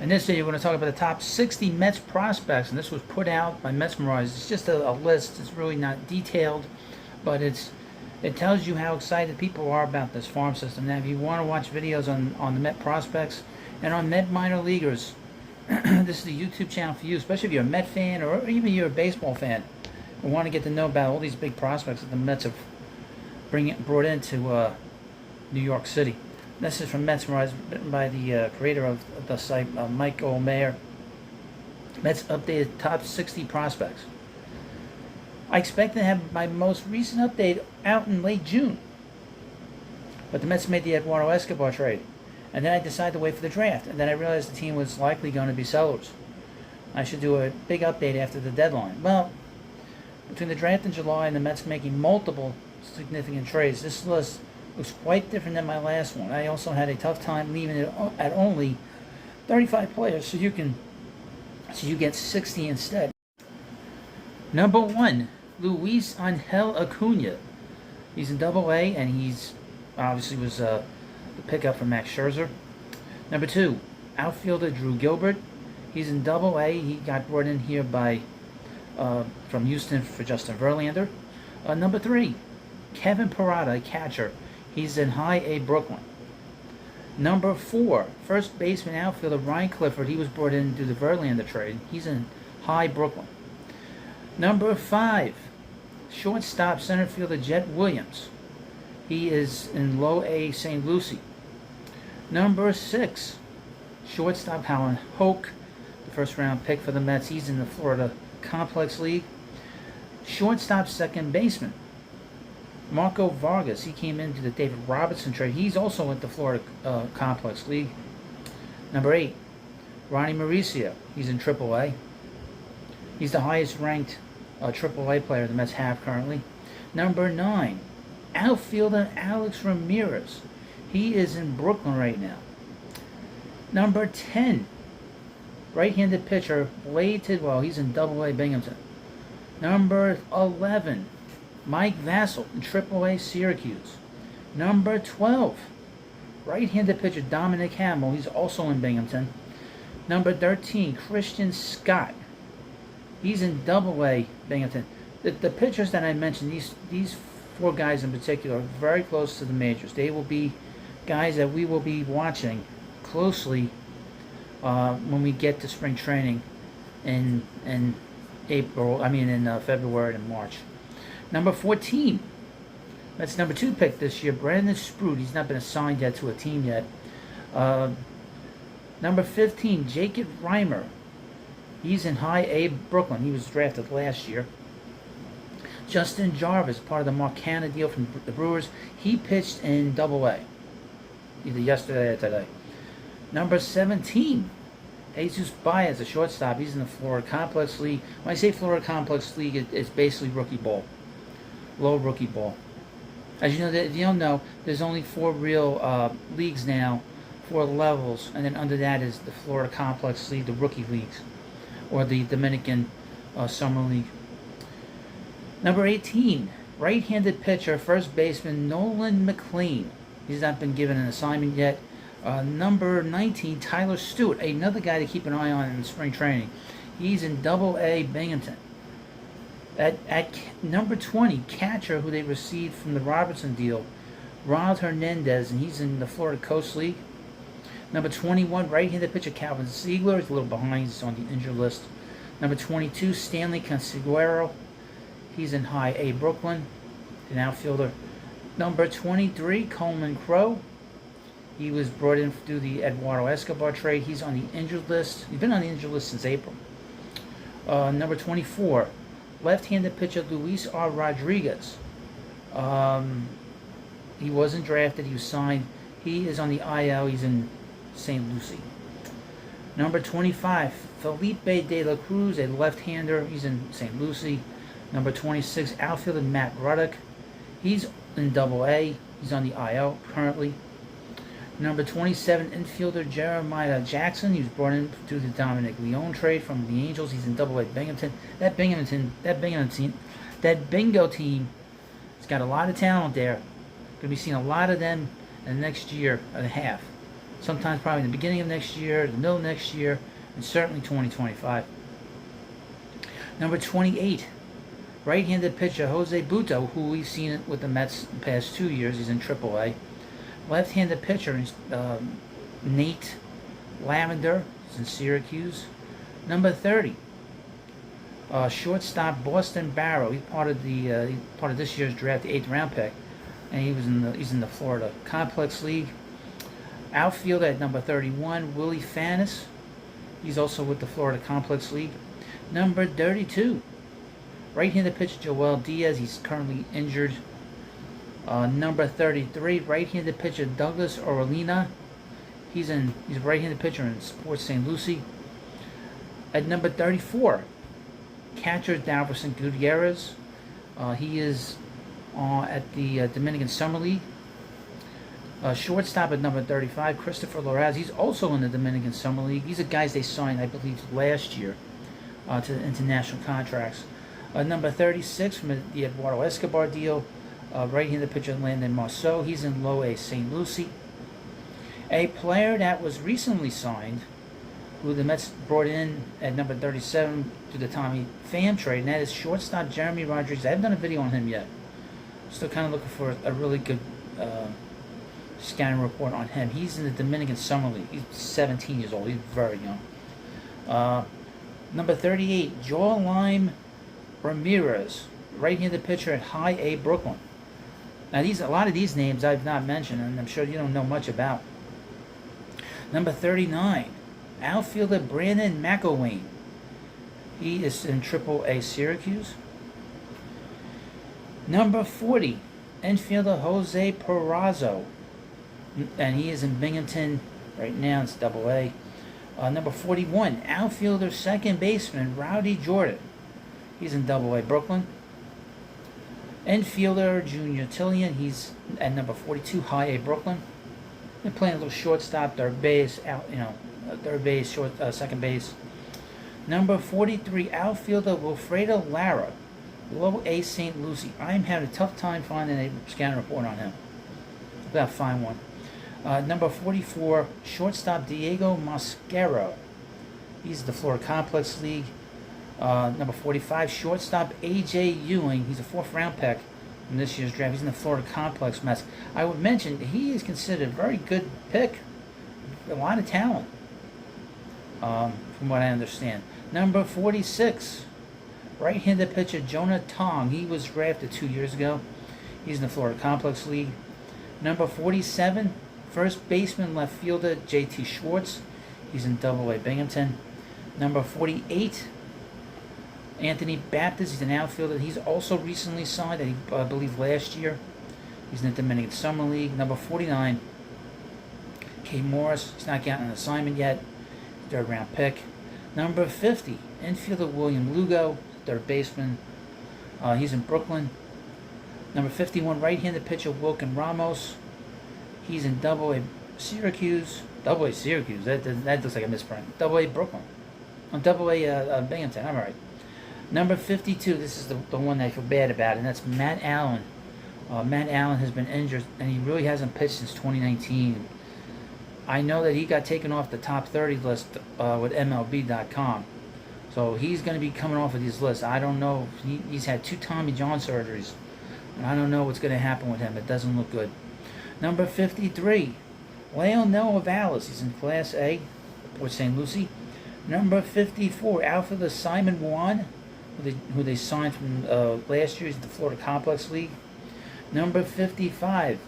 In this video, we're going to talk about the top 60 Mets prospects, and this was put out by Mesmerize. It's just a list. It's really not detailed, but it tells you how excited people are about this farm system. Now, if you want to watch videos on the Met prospects and on Met minor leaguers, this is the YouTube channel for you, especially if you're a Met fan or even you're a baseball fan and want to get to know about all these big prospects that the Mets have brought into New York City. This is from Mesmerize, written by the creator of the site, Mike Olmayer. Mets updated top 60 prospects. I expect to have my most recent update out in late June. But the Mets made the Eduardo Escobar trade. And then I decided to wait for the draft. And then I realized the team was likely going to be sellers. I should do a big update after the deadline. Well, between the draft in July and the Mets making multiple significant trades, this list looks quite different than my last one. I also had a tough time leaving it at only 35 players, so you get 60 instead. Number 1, Luis Angel Acuna. He's in Double A, and he's obviously was the pickup from Max Scherzer. Number 2, outfielder Drew Gilbert. He's in Double A. He got brought in here by from Houston for Justin Verlander. Number 3, Kevin Parada, a catcher. He's in High A, Brooklyn. Number 4, first baseman outfielder Ryan Clifford. He was brought in due to the Verlander trade. He's in High, Brooklyn. Number 5, shortstop center fielder Jet Williams. He is in Low A, St. Lucie. Number 6, shortstop Howard Hoke, the first round pick for the Mets. He's in the Florida Complex League. Shortstop second baseman Marco Vargas. He came into the David Robertson trade. He's also in the Florida Complex League. Number 8, Ronnie Mauricio. He's in AAA. He's the highest ranked AAA player the Mets have currently. Number 9, outfielder Alex Ramirez. He is in Brooklyn right now. Number 10, right-handed pitcher Blade Tidwell. He's in AA, Binghamton. Number 11, Mike Vassell in AAA, Syracuse. Number 12, right-handed pitcher Dominic Hamill. He's also in Binghamton. Number 13, Christian Scott. He's in AA, Binghamton. The pitchers that I mentioned, these 4 guys in particular, are very close to the majors. They will be guys that we will be watching closely when we get to spring training in February and March. Number 14, that's number 2 pick this year, Brandon Sprout. He's not been assigned yet to a team yet. Number 15, Jacob Reimer. He's in High A, Brooklyn. He was drafted last year. Justin Jarvis, part of the Mark Canha deal from the Brewers. He pitched in Double A, either yesterday or today. Number 17, Jesus Baez, a shortstop. He's in the Florida Complex League. When I say Florida Complex League, it's basically rookie ball. Low rookie ball. As you know, if you don't know, there's only 4 real leagues now, 4 levels, and then under that is the Florida Complex League, the rookie leagues, or the Dominican Summer League. Number 18, right-handed pitcher, first baseman Nolan McLean. He's not been given an assignment yet. Number 19, Tyler Stewart, another guy to keep an eye on in spring training. He's in AA, Binghamton. At number 20, catcher who they received from the Robertson deal, Ronald Hernandez, and he's in the Florida Coast League. Number 21, right-handed pitcher Calvin Ziegler. He's a little behind. He's on the injured list. Number 22, Stanley Consigliero. He's in High A, Brooklyn, an outfielder. Number 23, Coleman Crowe. He was brought in through the Eduardo Escobar trade. He's on the injured list. He's been on the injured list since April. Number 24, left-handed pitcher Luis R. Rodriguez. He wasn't drafted. He was signed. He is on the IL. He's in St. Lucie. Number 25, Felipe De La Cruz, a left-hander. He's in St. Lucie. Number 26, outfielder Matt Ruddock. He's in AA. He's on the IL currently. Number 27, infielder Jeremiah Jackson. He was brought in through the Dominic Leone trade from the Angels. He's in AA, Binghamton. That bingo team has got a lot of talent there. Going to be seeing a lot of them in the next year and a half. sometimes probably in the beginning of next year, the middle of next year, and certainly 2025. Number 28, right-handed pitcher Jose Butto, who we've seen with the Mets the past 2 years. He's in AAA. Left-handed pitcher Nate Lavender. He's in Syracuse. Number 30, shortstop Boston Barrow. He's part of this year's draft, the 8th round pick, and he's in the Florida Complex League. Outfielder at number 31, Willie Fanis. He's also with the Florida Complex League. Number 32, right-handed pitcher Joel Diaz. He's currently injured. Number 33, right-handed pitcher Douglas Orellana. He's a right-handed pitcher in Sports St. Lucie. At number 34, catcher Dalverson Gutierrez. He is at the Dominican Summer League. Shortstop at number 35, Christopher Loraz. He's also in the Dominican Summer League. These are guys they signed, I believe, last year to international contracts. Number 36 from the Eduardo Escobar deal, right-handed pitcher Landon Marceau. He's in Low A St. Lucie. A player that was recently signed, who the Mets brought in at number 37 to the Tommy Pham trade, and that is shortstop Jeremy Rodriguez. I haven't done a video on him yet. Still kind of looking for a really good scouting report on him. He's in the Dominican Summer League. He's 17 years old. He's very young. Number 38, Joel Lime Ramirez, right-handed pitcher at High A Brooklyn. Now, a lot of these names I've not mentioned, and I'm sure you don't know much about. Number 39, outfielder Brandon McElwain. He is in AAA Syracuse. Number 40, infielder Jose Perazo, and he is in Binghamton right now. It's AA. Number 41, outfielder second baseman Rowdy Jordan. He's in AA Brooklyn. Infielder Junior Tillian. He's at number 42, High A Brooklyn. They're playing a little shortstop, third base, third base, second base. Number 43, outfielder Wilfredo Lara, Low A St. Lucie. I'm having a tough time finding a scan report on him. I've got to find one. Number 44, shortstop Diego Mosquero. He's the Florida Complex League. Number 45, shortstop A.J. Ewing. He's a 4th round pick in this year's draft. He's in the Florida Complex Mets. I would mention he is considered a very good pick. A lot of talent, from what I understand. Number 46, right-handed pitcher Jonah Tong. He was drafted 2 years ago. He's in the Florida Complex League. Number 47, first baseman, left fielder J.T. Schwartz. He's in AA Binghamton. Number 48, Anthony Baptist. He's an outfielder. He's also recently signed, I believe last year. He's in the Dominican Summer League. Number 49, K. Morris. He's not gotten an assignment yet. 3rd round pick. Number 50, infielder William Lugo, 3rd baseman. He's in Brooklyn. Number 51, right-handed pitcher Wilkin Ramos. He's in AA Syracuse. AA Syracuse. That looks like a misprint. AA Brooklyn. AA Binghamton. I'm all right. Number 52, this is the one that I feel bad about, and that's Matt Allen. Matt Allen has been injured, and he really hasn't pitched since 2019. I know that he got taken off the top 30 list with MLB.com. So he's going to be coming off of these lists. I don't know. He's had 2 Tommy John surgeries, and I don't know what's going to happen with him. It doesn't look good. Number 53, Leonel Valles. He's in Class A, Port St. Lucie. Number 54, outfielder Simon Juan, who they signed from last year's the Florida Complex League. Number 55,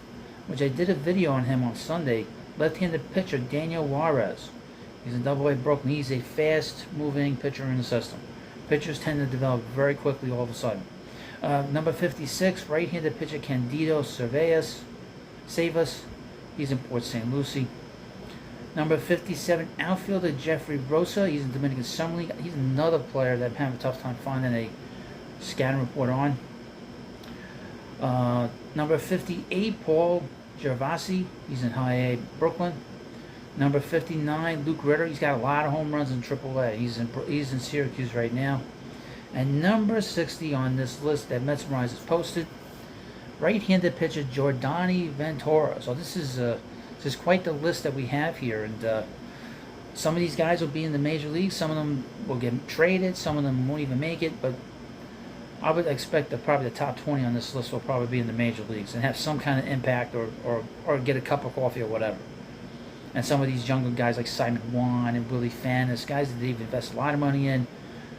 which I did a video on him on Sunday, left-handed pitcher Daniel Juarez. He's in AA Brooklyn. He's a fast-moving pitcher in the system. Pitchers tend to develop very quickly all of a sudden. Number 56, right-handed pitcher Candido Savas. He's in Port St. Lucie. Number 57, outfielder Jeffrey Rosa. He's in Dominican Summer League. He's another player that I'm having a tough time finding a scouting report on. Number 58, Paul Gervasi. He's in High A Brooklyn. Number 59, Luke Ritter. He's got a lot of home runs in AAA. He's in Syracuse right now. And number 60 on this list that Mesmerize has posted, right-handed pitcher Jordani Ventura. So this is This is quite the list that we have here, and some of these guys will be in the major leagues. Some of them will get traded. Some of them won't even make it. But I would expect that probably the top 20 on this list will probably be in the major leagues and have some kind of impact, or get a cup of coffee or whatever. And some of these younger guys like Simon Wan and Willie Fannis, guys that they've invested a lot of money in,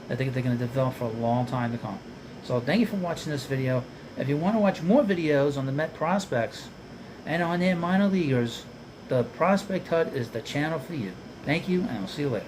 that they're going to develop for a long time to come. So thank you for watching this video. If you want to watch more videos on the Met prospects and on their minor leaguers, the Prospect Hut is the channel for you. Thank you, and I'll see you later.